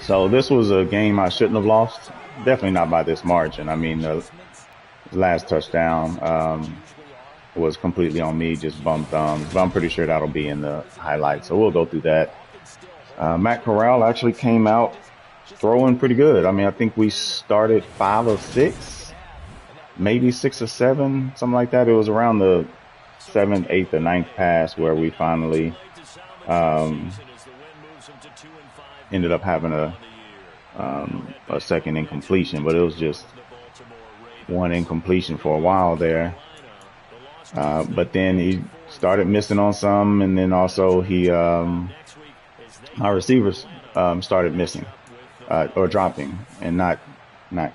So this was a game I shouldn't have lost. Definitely not by this margin. I mean, the last touchdown was completely on me, just bum thumbs. But I'm pretty sure that'll be in the highlights. So we'll go through that. Matt Corral actually came out throwing pretty good. I mean, I think we started 5 of 6, maybe 6 or 7, something like that. It was around the seventh, eighth, or ninth pass where we finally um, ended up having a second incompletion, but it was just one incompletion for a while there. But then he started missing on some, and then also our receivers started missing or dropping and not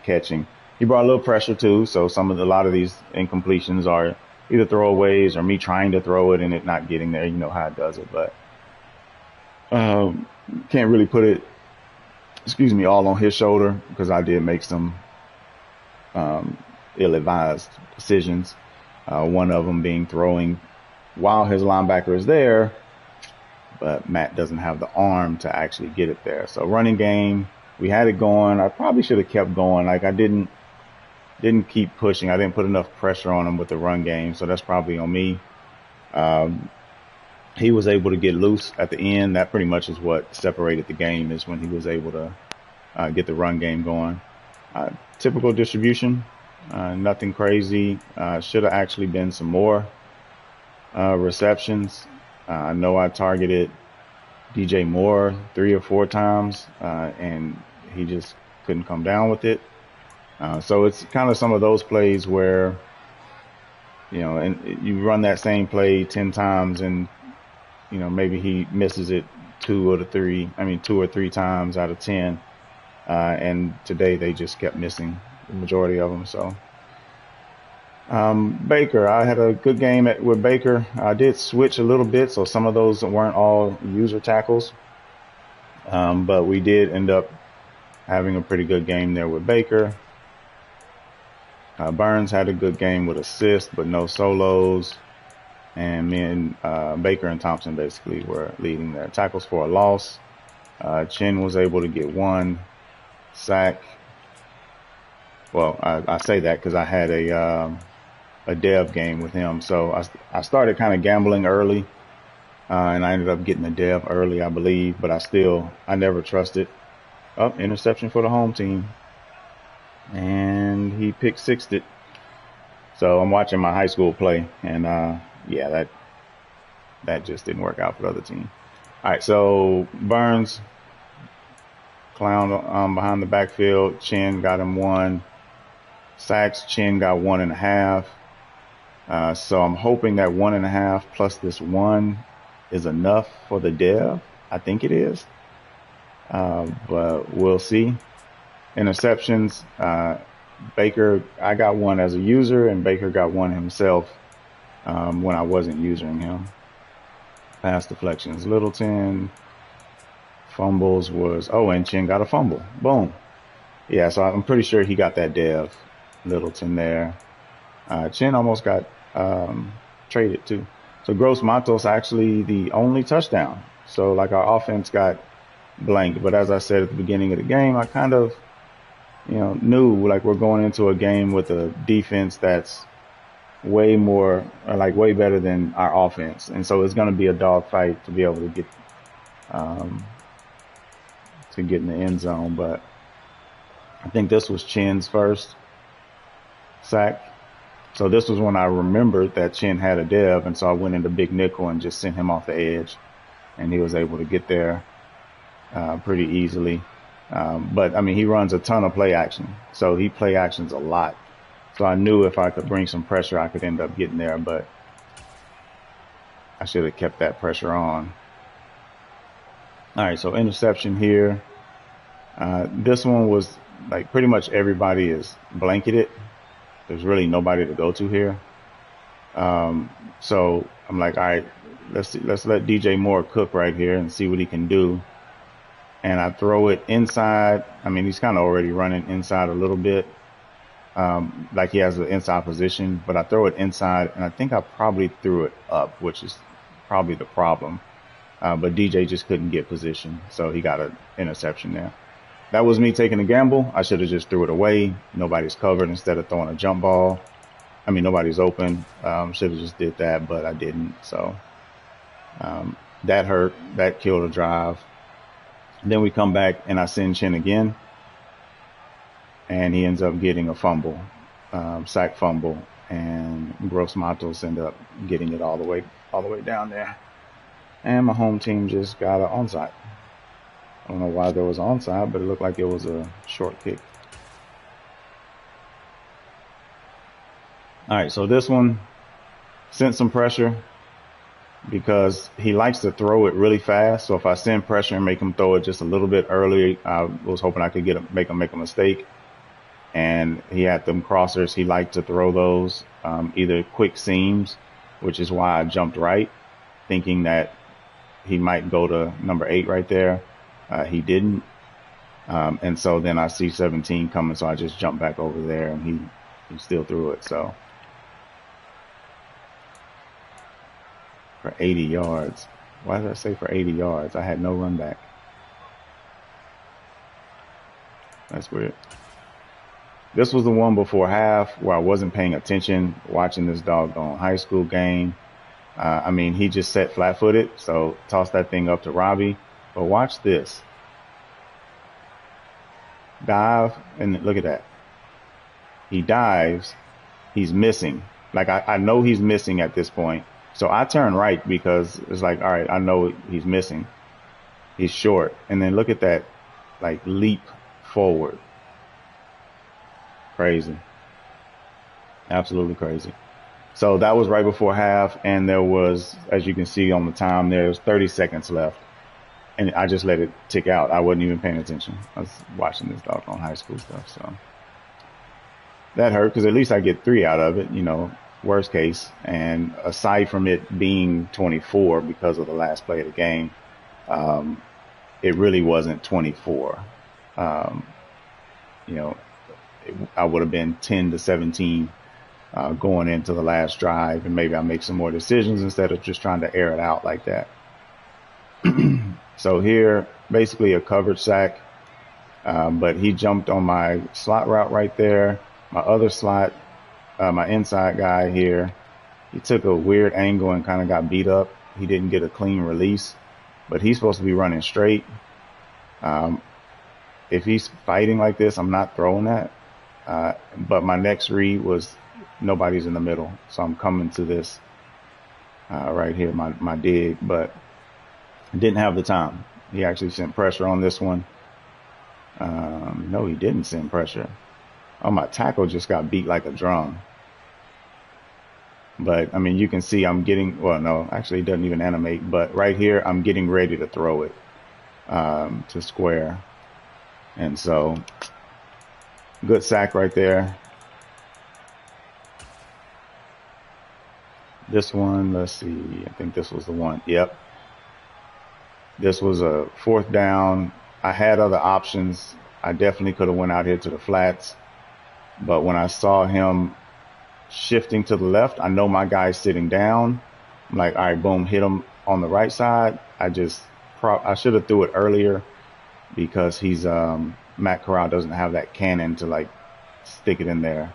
catching. He brought a little pressure too, so a lot of these incompletions are either throwaways or me trying to throw it and it not getting there. You know how it does it, but can't really put it, all on his shoulder because I did make some ill-advised decisions. One of them being throwing while his linebacker is there, but Matt doesn't have the arm to actually get it there. So running game, we had it going. I probably should have kept going. Like I didn't keep pushing. I didn't put enough pressure on him with the run game, so that's probably on me. He was able to get loose at the end. That pretty much is what separated the game, is when he was able to get the run game going. Typical distribution, nothing crazy. Should have actually been some more receptions. I know I targeted DJ Moore 3 or 4 times, and he just couldn't come down with it. So it's kind of some of those plays where, and you run that same play 10 times and, maybe he misses it 2 or 3 times out of 10. And today they just kept missing the majority of them. So, Baker, I had a good game with Baker. I did switch a little bit, so some of those weren't all user tackles. But we did end up having a pretty good game there with Baker. Burns had a good game with assists, but no solos. And me and Baker and Thompson basically were leading their tackles for a loss. Chin was able to get 1 sack. Well, I say that because I had a dev game with him. So I started kind of gambling early, and I ended up getting a dev early, I believe. But I never trusted. Interception for the home team. And he pick sixed it. So I'm watching my high school play, and that just didn't work out for the other team. All right, so Burns clown behind the backfield. Chin got him 1. Sacks, Chin got 1.5. So I'm hoping that 1.5 plus this 1 is enough for the dev. I think it is, but we'll see. Interceptions, Baker, I got 1 as a user, and Baker got 1 himself when I wasn't using him. Pass deflections, Littleton. Fumbles and Chin got a fumble. Boom. Yeah, so I'm pretty sure he got that dev, Littleton there. Chin almost got traded too. So Gross Matos actually the only touchdown. So like our offense got blank. But as I said at the beginning of the game, I kind of, knew like we're going into a game with a defense that's way better than our offense. And so it's going to be a dogfight to be able to get in the end zone. But I think this was Chin's first sack. So this was when I remembered that Chin had a dev, and so I went into big nickel and just sent him off the edge, and he was able to get there pretty easily. But I mean, he runs a ton of play action, so he play actions a lot. So I knew if I could bring some pressure, I could end up getting there, but I should have kept that pressure on. All right, so interception here. This one was like pretty much everybody is blanketed. There's really nobody to go to here. So I'm like, all right, let's let DJ Moore cook right here and see what he can do. And I throw it inside. I mean, he's kind of already running inside a little bit, like he has an inside position, but I throw it inside, and I think I probably threw it up, which is probably the problem. But DJ just couldn't get position, so he got an interception there. that was me taking a gamble. I should have just threw it away. Nobody's covered instead of throwing a jump ball. I mean, nobody's open. Should have just did that, but I didn't. So that hurt. That killed a drive. Then we come back and I send Chin again, and he ends up getting a fumble, sack fumble, and Gross Matos end up getting it all the way down there. And my home team just got an onside. I don't know why there was an onside, but it looked like it was a short kick. All right, so this one sent some pressure because he likes to throw it really fast. So if I send pressure and make him throw it just a little bit early, I was hoping I could make him make a mistake. And he had them crossers. He liked to throw those, either quick seams, which is why I jumped right, thinking that he might go to number 8 right there. He didn't. And so then I see 17 coming, so I just jumped back over there, and he still threw it. So for 80 yards. Why did I say for 80 yards? I had no run back. That's weird. This was the one before half where I wasn't paying attention, watching this doggone high school game. I mean, he just sat flat-footed, so toss that thing up to Robbie. But watch this. Dive, and look at that. He dives. He's missing. Like, I know he's missing at this point. So I turn right because it's like, all right, I know he's missing. He's short. And then look at that, like, leap forward. Crazy. Absolutely crazy. So that was right before half, and there was, as you can see on the time, there's 30 seconds left. And I just let it tick out. I wasn't even paying attention. I was watching this doggone high school stuff. So that hurt because at least I get 3 out of it, worst case. And aside from it being 24 because of the last play of the game, it really wasn't 24. I would have been 10 to 17 going into the last drive, and maybe I make some more decisions instead of just trying to air it out like that. So here, basically a coverage sack, but he jumped on my slot route right there. My other slot, my inside guy here, he took a weird angle and kind of got beat up. He didn't get a clean release, but he's supposed to be running straight. If he's fighting like this, I'm not throwing that. But my next read was nobody's in the middle. So I'm coming to this right here, my dig, but didn't have the time. He actually sent pressure on this one. No, he didn't send pressure. Oh, my tackle just got beat like a drum. But, I mean, you can see I'm getting, well, no, actually it doesn't even animate. But right here, I'm getting ready to throw it to square. And so, good sack right there. This one, let's see, I think this was the one. Yep. This was a 4th down. I had other options. I definitely could have went out here to the flats. But when I saw him shifting to the left, I know my guy's sitting down. I'm like, all right, boom, hit him on the right side. I should have threw it earlier because he's Matt Corral doesn't have that cannon to like stick it in there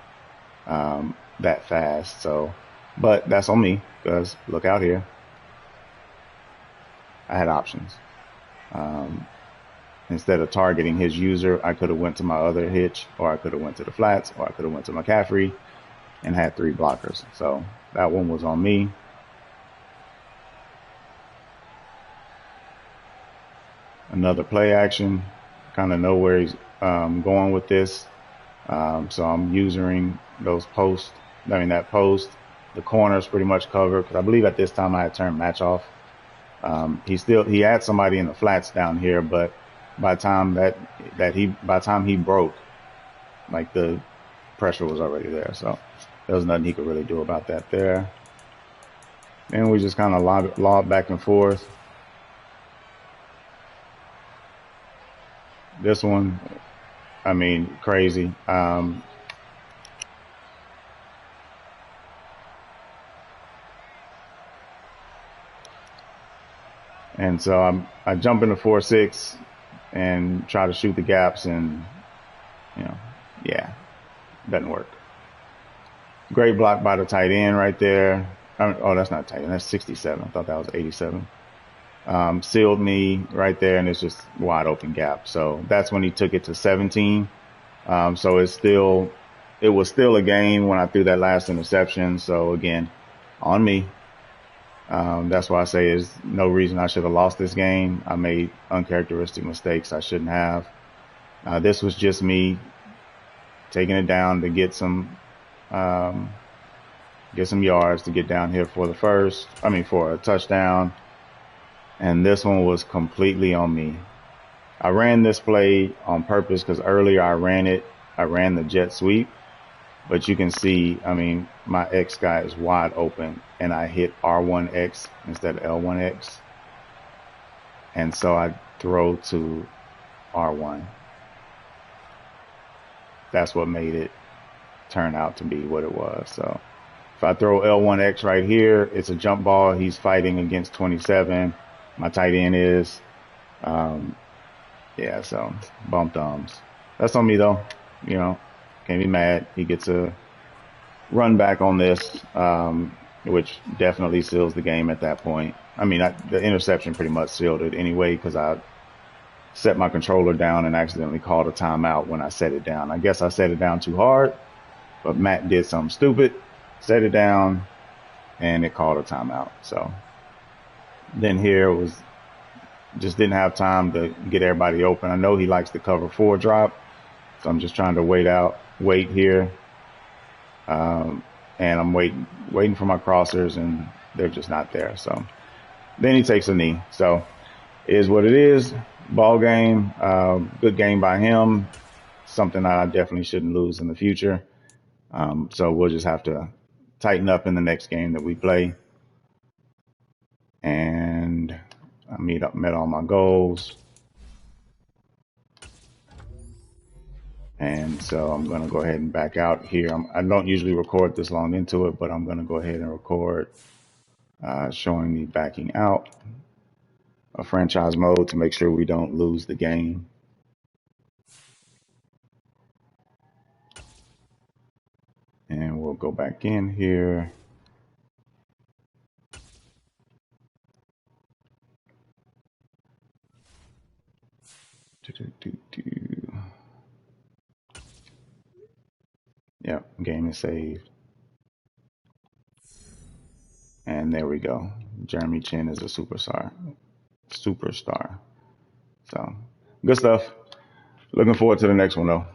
that fast. So, but that's on me because look out here. I had options. Instead of targeting his user, I could have went to my other hitch, or I could have went to the flats, or I could have went to McCaffrey and had 3 blockers. So that one was on me. Another play action. Kind of know where he's going with this. So I'm using those posts. That post. The corner's pretty much covered because I believe at this time I had turned match off. He had somebody in the flats down here, but by the time he broke, like the pressure was already there. So there was nothing he could really do about that there. Then we just kind of lob back and forth. This one, I mean, crazy. And so I jump into 4-6, and try to shoot the gaps, and yeah, doesn't work. Great block by the tight end right there. Oh, that's not tight end. That's 67. I thought that was 87. Sealed me right there, and it's just wide open gap. So that's when he took it to 17. So it was still a game when I threw that last interception. So again, on me. That's why I say there's no reason I should have lost this game. I made uncharacteristic mistakes I shouldn't have. This was just me taking it down to get some yards to get down here for for a touchdown. And this one was completely on me. I ran this play on purpose because earlier I ran the jet sweep, but you can see, my X guy is wide open and I hit R1X instead of L1X. And so I throw to R1. That's what made it turn out to be what it was. So if I throw L1X right here, it's a jump ball. He's fighting against 27. My tight end is, so bump thumbs. That's on me though. Can't be mad. He gets a run back on this, which definitely seals the game at that point. The interception pretty much sealed it anyway because I set my controller down and accidentally called a timeout when I set it down. I guess I set it down too hard, but Matt did something stupid, set it down, and it called a timeout. So then here just didn't have time to get everybody open. I know he likes the cover 4 drop, so I'm just trying to wait here. And I'm waiting for my crossers, and they're just not there. So then he takes a knee. So it is what it is. Ball game. Good game by him. Something that I definitely shouldn't lose in the future. So we'll just have to tighten up in the next game that we play. And I met all my goals. And so I'm going to go ahead and back out here. I don't usually record this long into it, but I'm going to go ahead and record showing me backing out of franchise mode to make sure we don't lose the game. And we'll go back in here. Yep, game is saved. And there we go. Jeremy Chin is a superstar. So good stuff. Looking forward to the next one though.